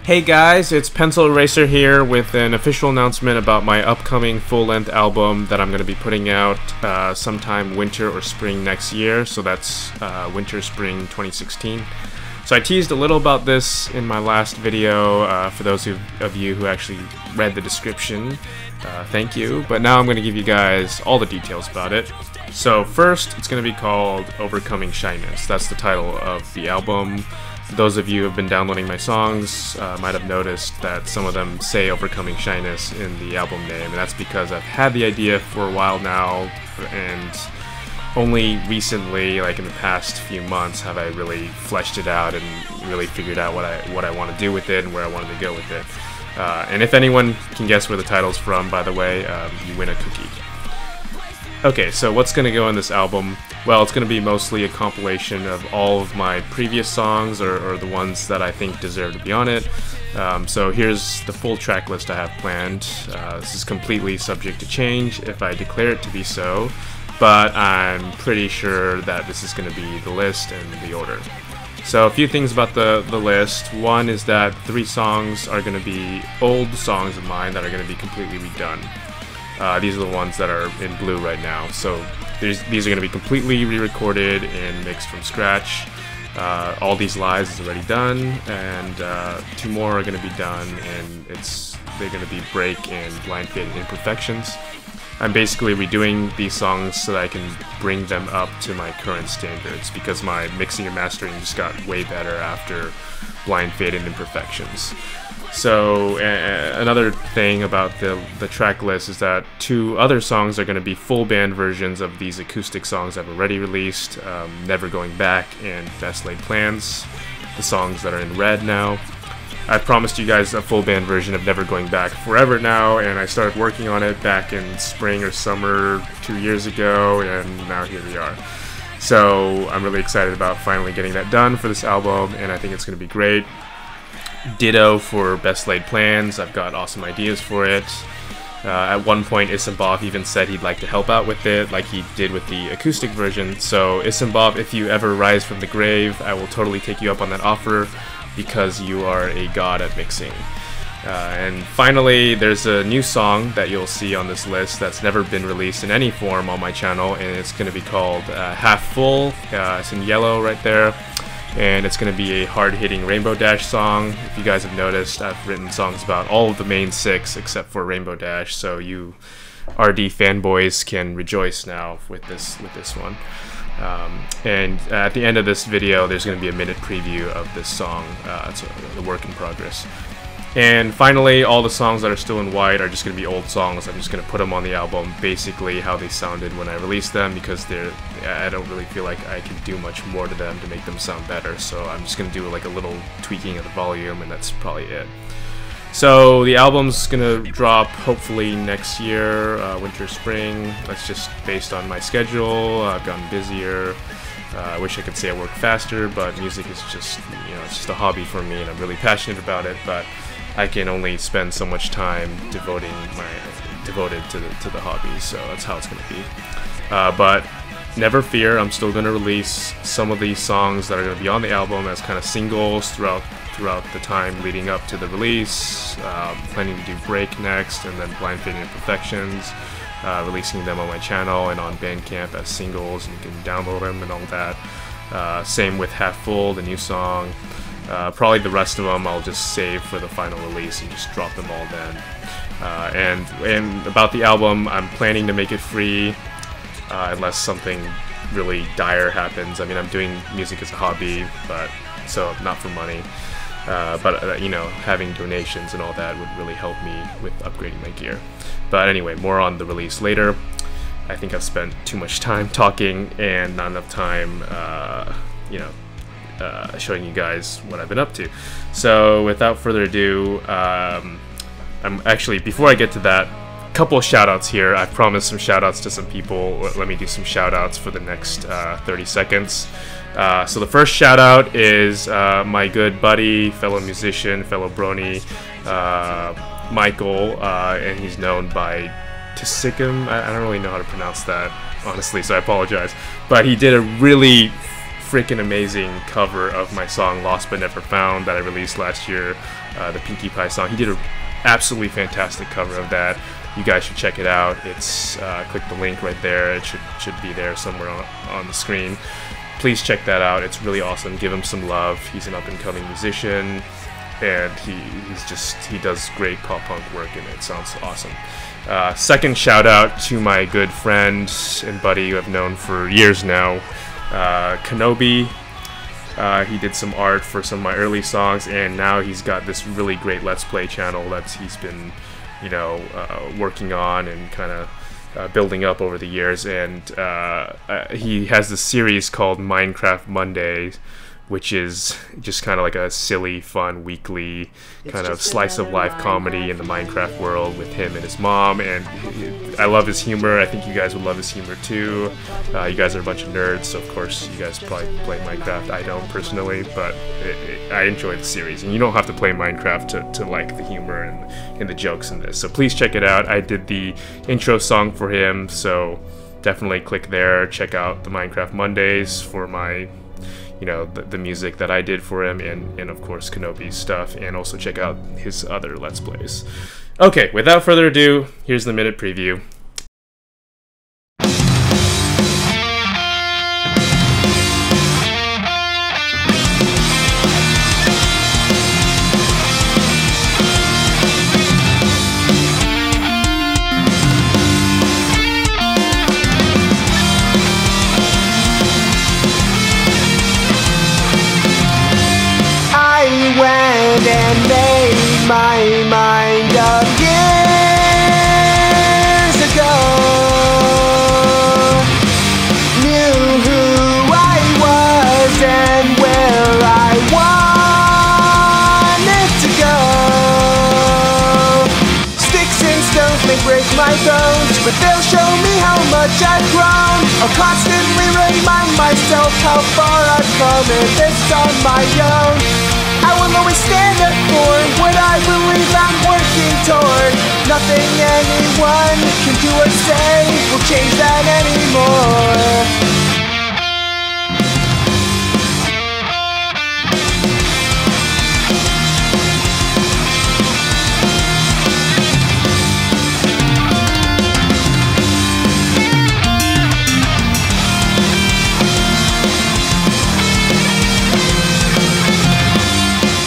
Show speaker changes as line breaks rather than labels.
Hey guys, it's Pencil Eraser here with an official announcement about my upcoming full-length album that I'm going to be putting out sometime winter or spring next year, so that's winter-spring 2016. So I teased a little about this in my last video. For those of you who actually read the description, thank you, but now I'm going to give you guys all the details about it. So first, it's going to be called Overcoming Shyness. That's the title of the album. Those of you who have been downloading my songs might have noticed that some of them say Overcoming Shyness in the album name, and that's because I've had the idea for a while now, and only recently, like in the past few months, have I really fleshed it out and really figured out what I want to do with it and where I wanted to go with it. And if anyone can guess where the title's from, by the way, you win a cookie. Okay, so what's going to go in this album? Well, it's going to be mostly a compilation of all of my previous songs, or the ones that I think deserve to be on it. So here's the full track list I have planned. This is completely subject to change if I declare it to be so, but I'm pretty sure that this is going to be the list and the order. So a few things about the list. One is that 3 songs are going to be old songs of mine that are going to be completely redone. These are the ones that are in blue right now. So these are going to be completely re-recorded and mixed from scratch. All These Lies is already done, and 2 more are going to be done, and they're going to be Break and Blind Faded Imperfections. I'm basically redoing these songs so that I can bring them up to my current standards, because my mixing and mastering just got way better after Blind Faded Imperfections. So another thing about the track list is that 2 other songs are going to be full band versions of these acoustic songs I've already released, Never Going Back and Best Laid Plans, the songs that are in red now. I've promised you guys a full band version of Never Going Back forever now, and I started working on it back in spring or summer 2 years ago, and now here we are. So I'm really excited about finally getting that done for this album, and I think it's going to be great. Ditto for Best Laid Plans. I've got awesome ideas for it. At one point, Isimbov even said he'd like to help out with it, like he did with the acoustic version. So Isimbov, if you ever rise from the grave, I will totally take you up on that offer, because you are a god at mixing. And finally, there's a new song that you'll see on this list that's never been released in any form on my channel, and it's going to be called Half Full. It's in yellow right there. And it's going to be a hard-hitting Rainbow Dash song. If you guys have noticed, I've written songs about all of the main 6 except for Rainbow Dash, so you RD fanboys can rejoice now with this one. And at the end of this video, there's going to be a minute preview of this song. It's a work in progress. And finally, all the songs that are still in white are just going to be old songs. I'm just going to put them on the album basically how they sounded when I released them, because I don't really feel like I can do much more to them to make them sound better. So I'm just going to do like a little tweaking of the volume, and that's probably it. So the album's going to drop hopefully next year, winter, spring. That's just based on my schedule. I've gotten busier. I wish I could say I work faster, but music is just, it's just a hobby for me, and I'm really passionate about it, but I can only spend so much time devoted to the hobby, so that's how it's going to be. But never fear, I'm still going to release some of these songs that are going to be on the album as kind of singles throughout the time leading up to the release. Planning to do Break next, and then Blind Faded Imperfections, releasing them on my channel and on Bandcamp as singles, and you can download them and all that. Same with Half Full, the new song. Probably the rest of them I'll just save for the final release and just drop them all then. And about the album, I'm planning to make it free unless something really dire happens. I mean, I'm doing music as a hobby, so not for money. But having donations and all that would really help me with upgrading my gear. But anyway, more on the release later. I think I've spent too much time talking and not enough time, showing you guys what I've been up to. So without further ado, I'm actually, before I get to that, a couple of shoutouts here. I've promised some shoutouts to some people. Let me do some shoutouts for the next 30 seconds. So the first shoutout is my good buddy, fellow musician, fellow brony, Michael, and he's known by Tisikum. I don't really know how to pronounce that, honestly, so I apologize. But he did a really freaking amazing cover of my song Lost But Never Found that I released last year, the Pinkie Pie song. He did an absolutely fantastic cover of that. You guys should check it out. It's click the link right there. It should be there somewhere on the screen. Please check that out. It's really awesome. Give him some love. He's an up-and-coming musician, and he does great pop punk work, and it sounds awesome. Second shout out to my good friend and buddy who I've known for years now, Kenobi. He did some art for some of my early songs, and now he's got this really great Let's Play channel that he's been, you know, working on and kind of building up over the years. And he has this series called Minecraft Mondays, which is just kind of like a silly, fun, weekly kind of slice of life comedy in the Minecraft world with him and his mom. And I love his humor. I think you guys would love his humor too. You guys are a bunch of nerds, so of course you guys probably play Minecraft. I don't personally, but I enjoy the series. And you don't have to play Minecraft to like the humor and the jokes in this. So please check it out. I did the intro song for him, so definitely click there. Check out the Minecraft Mondays for my, you know, the music that I did for him, and of course Kenobi's stuff, and also check out his other Let's Plays. Okay, without further ado, here's the minute preview.
And made my mind up years ago. Knew who I was and where I wanted to go. Sticks and stones may break my bones, but they'll show me how much I've grown. I'll constantly remind myself how far I've come, and this on my own. I will always stand up for what I believe I'm working toward. Nothing anyone can do or say will change that anymore.